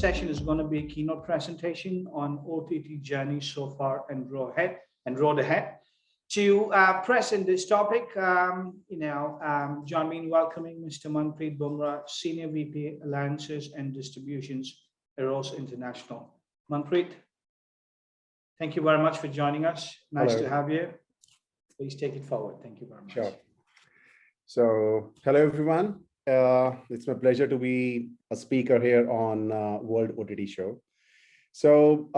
session is going to be a keynote presentation on OTT journey so far and road ahead. To present this topic, join me in welcoming Mr. Manpreet Bumrah, Senior VP, Alliances and Distributions, Eros International. Manpreet, thank you very much for joining us. Nice to have you. Please take it forward. Thank you very much. Sure. So, hello everyone. It's my pleasure to be a speaker here on World OTT Show. So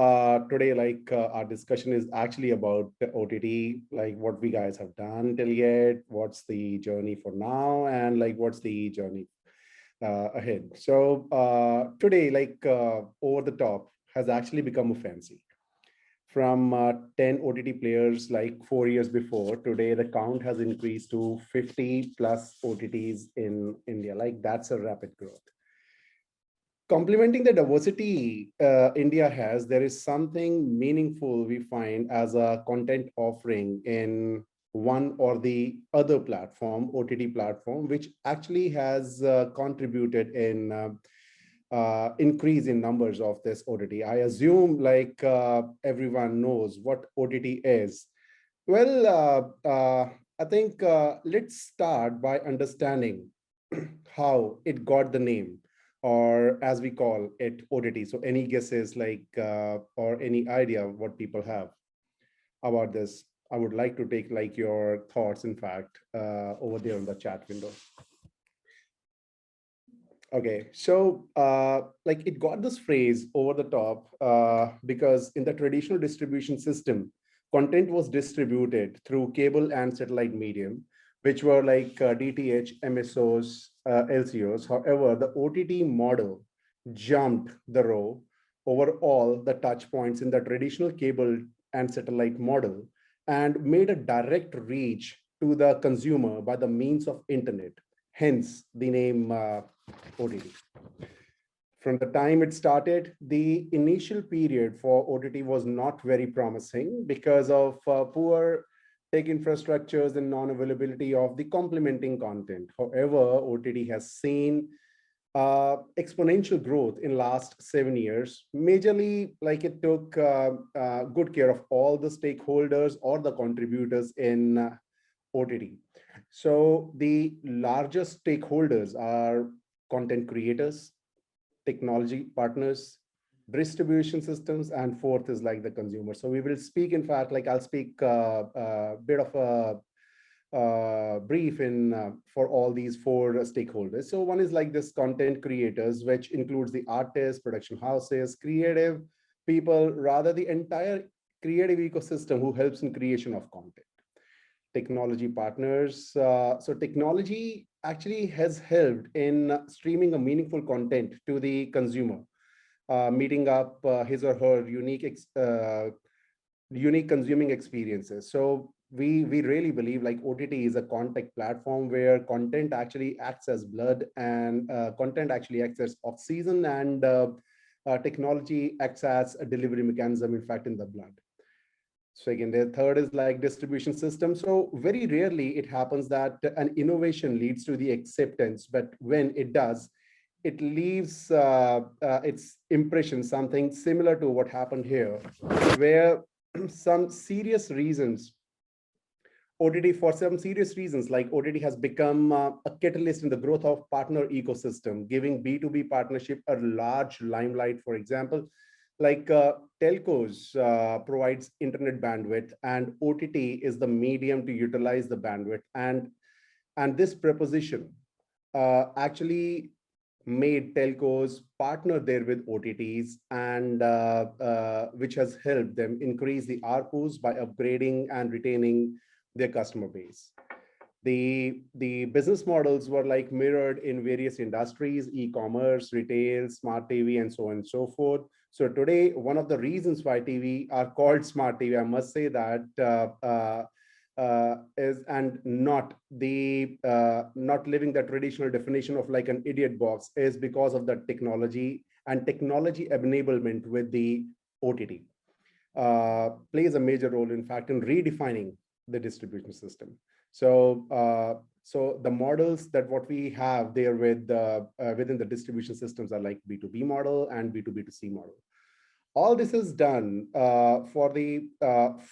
today, our discussion is actually about the OTT, like what we guys have done till yet, what's the journey for now, and what's the journey ahead. So today, over the top has actually become a fancy. From 10 OTT players 4 years before, today the count has increased to 50 plus OTTs in India. That's a rapid growth. Complementing the diversity India has, there is something meaningful we find as a content offering in one or the other platform, OTT platform, which actually has contributed in increase in numbers of this OTT. I assume everyone knows what OTT is. Well, I think let's start by understanding how it got the name, or as we call it, OTT. So any guesses or any idea what people have about this? I would like to take your thoughts, in fact, over there on the chat window. Okay, so it got this phrase over the top because in the traditional distribution system, content was distributed through cable and satellite medium, which were DTH, MSOs, LCOs. However, the OTT model jumped the row over all the touch points in the traditional cable and satellite model and made a direct reach to the consumer by the means of internet. Hence the name OTT. From the time it started, the initial period for OTT was not very promising because of poor tech infrastructures and non-availability of the complementing content. However, OTT has seen exponential growth in last 7 years. Majorly, it took good care of all the stakeholders or the contributors in OTT. So the largest stakeholders are content creators, technology partners, distribution systems, and fourth is the consumer. So we will speak, in fact, I'll speak a bit of a brief in for all these four stakeholders. So one is this content creators, which includes the artists, production houses, creative people, rather the entire creative ecosystem who helps in creation of content. Technology partners. So technology actually has helped in streaming a meaningful content to the consumer, meeting up his or her unique consuming experiences. So we really believe OTT is a contact platform where content actually acts as blood and content actually acts as oxygen, and technology acts as a delivery mechanism, in fact, in the blood. So again, the third is distribution system. So very rarely it happens that an innovation leads to the acceptance, but when it does, it leaves its impression, something similar to what happened here, where some serious reasons, OTT, for some serious reasons, OTT has become a catalyst in the growth of partner ecosystem, giving B2B partnership a large limelight. For example, telcos provides internet bandwidth, and OTT is the medium to utilize the bandwidth. And this proposition actually made telcos partner there with OTTs, and which has helped them increase the ARPUs by upgrading and retaining their customer base. The business models were mirrored in various industries, e-commerce, retail, smart TV, and so on and so forth. So today, one of the reasons why TV are called smart TV, I must say that, is and not living the traditional definition of an idiot box, is because of the technology and technology enablement with the OTT plays a major role, in fact, in redefining the distribution system. So So the models that what we have there with within the distribution systems are like B2B model and B2B2C model. All this is done for the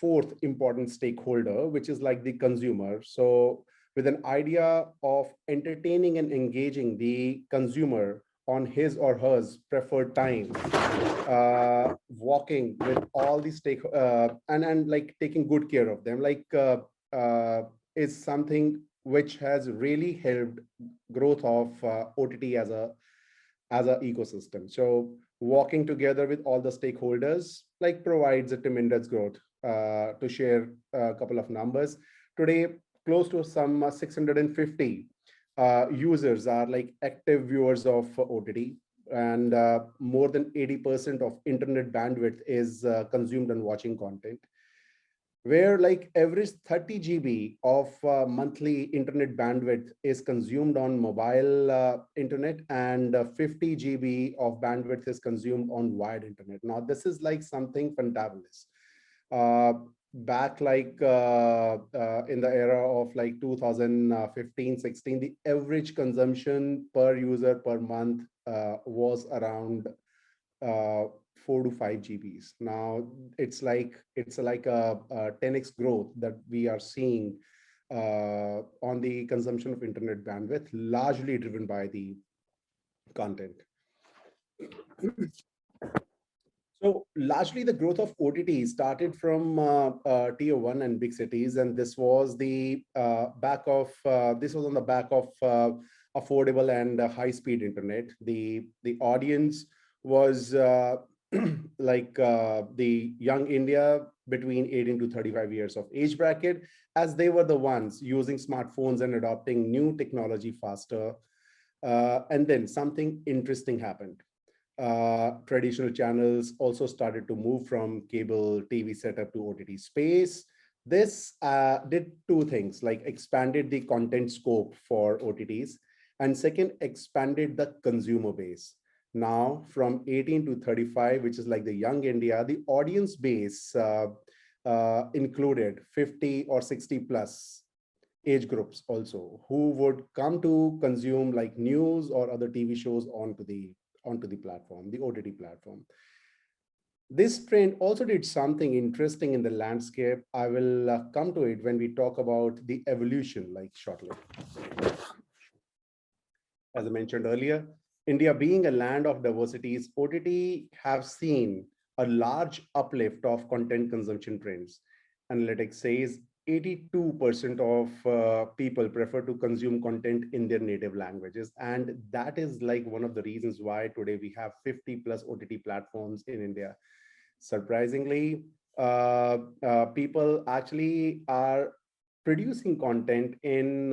fourth important stakeholder, which is like the consumer. So with an idea of entertaining and engaging the consumer on his or hers preferred time, walking with all the and like taking good care of them, is something which has really helped growth of OTT as a ecosystem. So walking together with all the stakeholders like provides a tremendous growth. To share a couple of numbers, today close to some 650 users are like active viewers of OTT, and more than 80% of internet bandwidth is consumed on watching content, where like average 30 GB of monthly internet bandwidth is consumed on mobile internet, and 50 GB of bandwidth is consumed on wired internet. Now, this is like something fantabulous. Back like in the era of like 2015-16, the average consumption per user per month was around 4 to 5 GBs. Now it's like a 10x growth that we are seeing on the consumption of internet bandwidth, largely driven by the content. So largely the growth of OTT started from tier 1 and big cities, and this was the this was on the back of affordable and high-speed internet. The audience was the young India between 18 to 35 years of age bracket, as they were the ones using smartphones and adopting new technology faster. And then something interesting happened. Traditional channels also started to move from cable TV setup to OTT space. This did two things, like expanded the content scope for OTTs, and second, expanded the consumer base. Now from 18 to 35, which is like the young India, the audience base included 50 or 60 plus age groups also, who would come to consume like news or other TV shows onto the platform, the OTT platform. This trend also did something interesting in the landscape. I will come to it when we talk about the evolution, like shortly. As I mentioned earlier, India being a land of diversities, OTT have seen a large uplift of content consumption trends. Analytics says 82% of people prefer to consume content in their native languages. And that is like one of the reasons why today we have 50 plus OTT platforms in India. Surprisingly, people actually are producing content in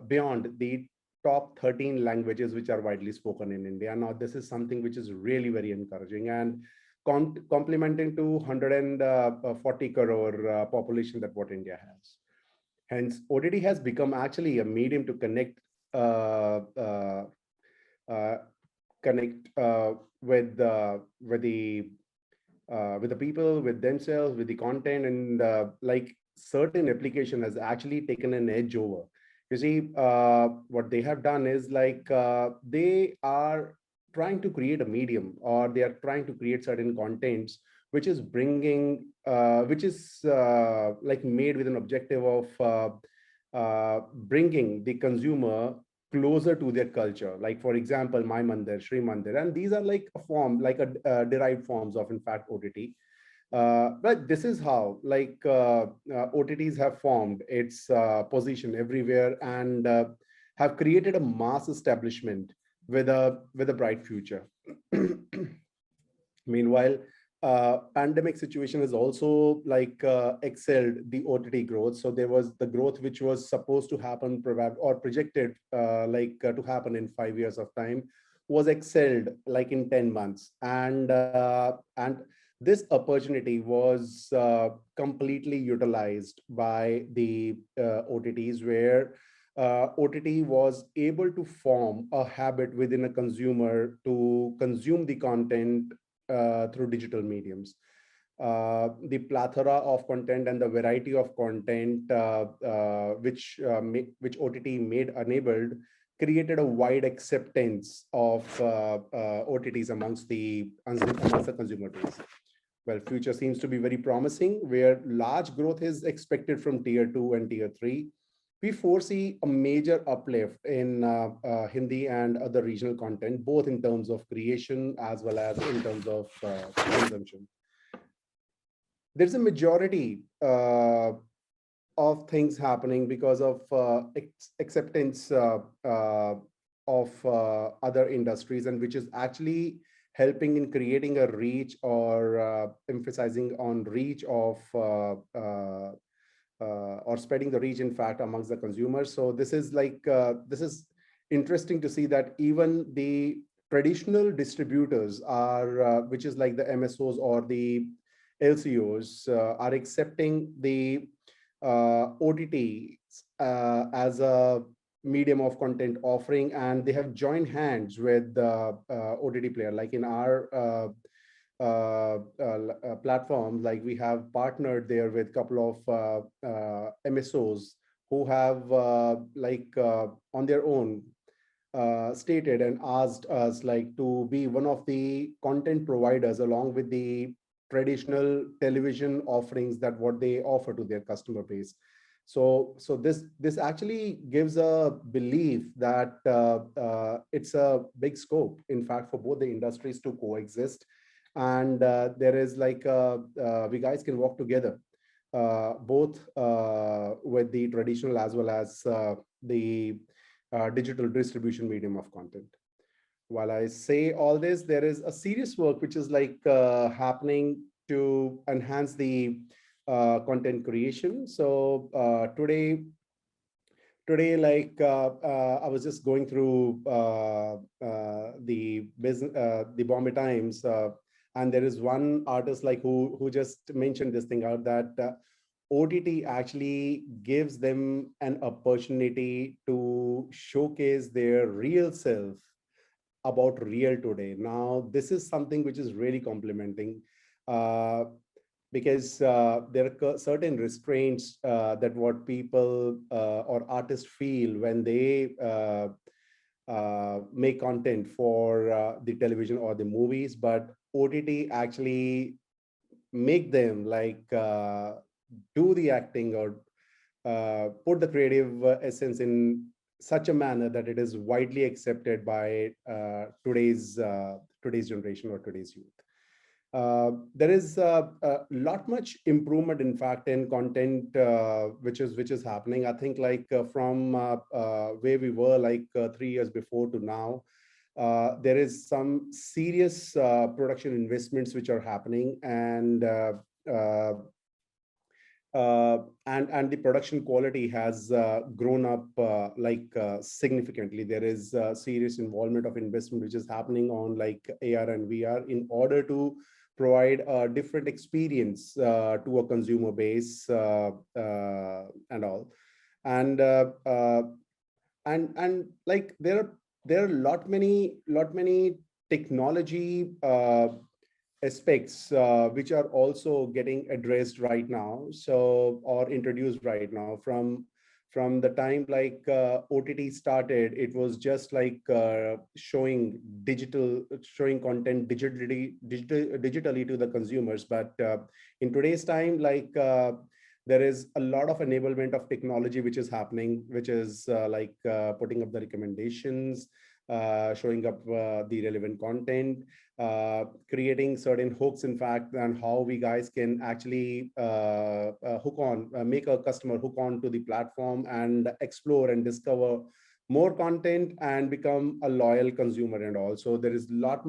beyond the top 13 languages which are widely spoken in India. Now, this is something which is really very encouraging and complementing to 140 crore population that what India has. Hence, OTT has become actually a medium to connect with the people, with themselves, with the content, and like certain application has actually taken an edge over. You see, what they have done is like they are trying to create a medium, or they are trying to create certain contents which is bringing, like made with an objective of bringing the consumer closer to their culture. Like, for example, My Mandir, Shri Mandir, and these are like a form, like a derived forms of, in fact, OTT. But this is how like OTTs have formed its position everywhere, and have created a mass establishment with a bright future. Meanwhile, pandemic situation has also like excelled the OTT growth. So there was the growth which was supposed to happen or projected to happen in 5 years of time was excelled like in 10 months. And this opportunity was completely utilized by the OTTs, where OTT was able to form a habit within a consumer to consume the content through digital mediums. the plethora of content and the variety of content which OTT made enabled created a wide acceptance of OTTs amongst the consumer base. Well, future seems to be very promising, where large growth is expected from tier 2 and tier 3. We foresee a major uplift in Hindi and other regional content, both in terms of creation as well as in terms of consumption. There's a majority of things happening because of acceptance of other industries, and which is actually helping in creating a reach or emphasizing on reach of or spreading the reach, in fact, amongst the consumers. So this is like this is interesting to see that even the traditional distributors are which is like the MSOs or the LCOs are accepting the OTT as a medium of content offering, and they have joined hands with the OTT player. Like in our platform, like we have partnered there with a couple of MSOs who have on their own stated and asked us like to be one of the content providers along with the traditional television offerings that what they offer to their customer base. So this actually gives a belief that it's a big scope, in fact, for both the industries to coexist. And there is like we guys can work together, both with the traditional as well as the digital distribution medium of content. While I say all this, there is a serious work which is like happening to enhance the content creation. So today, like I was just going through the business, the Bombay Times, and there is one artist like who just mentioned this thing out that OTT actually gives them an opportunity to showcase their real self about real today. Now, this is something which is really complementing because there are certain restraints that what people or artists feel when they make content for the television or the movies, but OTT actually make them like do the acting or put the creative essence in such a manner that it is widely accepted by today's generation or today's youth. There is a lot much improvement, in fact, in content which is happening. I think like from where we were like 3 years before to now, there is some serious production investments which are happening, and the production quality has grown up significantly. There is serious involvement of investment which is happening on like AR and VR in order to provide a different experience to a consumer base and all. And like there are lot many technology aspects which are also getting addressed right now, so or introduced right now. From the time like OTT started, it was just like showing content digitally to the consumers. But in today's time, like there is a lot of enablement of technology which is happening, which is putting up the recommendations, showing up the relevant content, creating certain hooks, in fact, and how we guys can actually make a customer hook on to the platform and explore and discover more content and become a loyal consumer. And also there is lot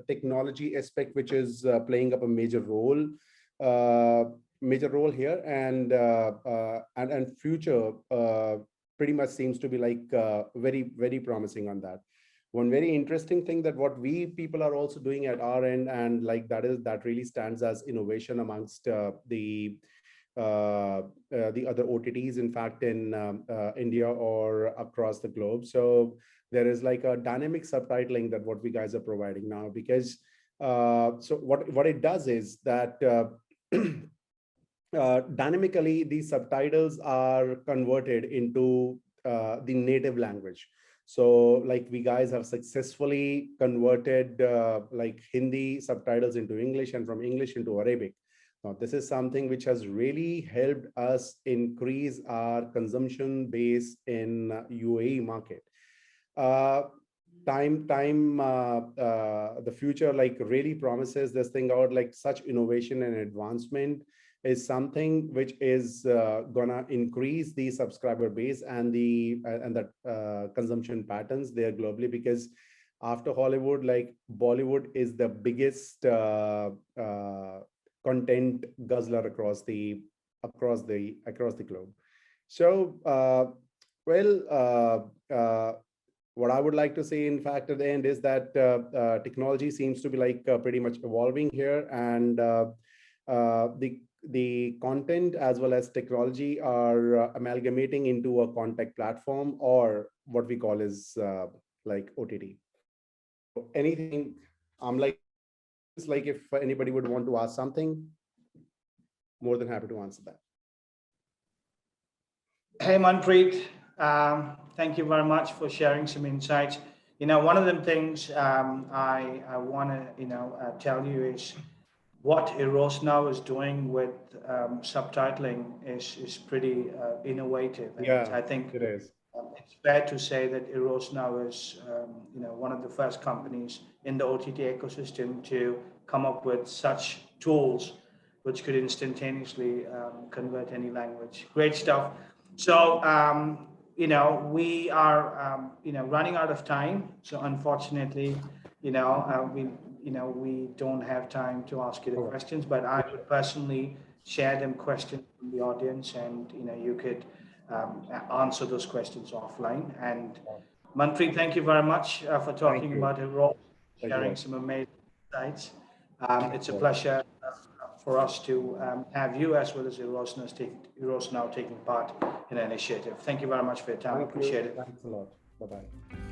technology aspect which is playing up a major role here, and future pretty much seems to be like very promising on that. One very interesting thing that what we people are also doing at our end, and like that really stands as innovation amongst the other OTTs, in fact, in India or across the globe. So there is like a dynamic subtitling that what we guys are providing now, because So what it does is that dynamically these subtitles are converted into the native language. So like we guys have successfully converted like Hindi subtitles into English and from English into Arabic. Now, this is something which has really helped us increase our consumption base in UAE market. The future like really promises this thing out, like such innovation and advancement is something which is gonna increase the subscriber base and the consumption patterns there globally, because after Hollywood, like Bollywood is the biggest content guzzler across the globe. So what I would like to say, in fact, at the end is that technology seems to be like pretty much evolving here, and the content as well as technology are amalgamating into a contact platform, or what we call is like OTT. Anything, I'm like, it's like if anybody would want to ask something, more than happy to answer that. Hey, Manpreet, thank you very much for sharing some insights. One of the things I want to tell you is what Eros now is doing with subtitling is pretty innovative. And Yeah, I think it is. It's fair to say that Eros now is one of the first companies in the OTT ecosystem to come up with such tools which could instantaneously convert any language. Great stuff. So we are running out of time. So unfortunately, we don't have time to ask you the questions, but I would personally share them questions from the audience, and you could answer those questions offline. And Manpreet, thank you very much for talking about your role, sharing some amazing insights. It's a pleasure for us to have you as well as Eros now taking part in the initiative. Thank you very much for your time. Appreciate it. Thanks a lot. Bye-bye.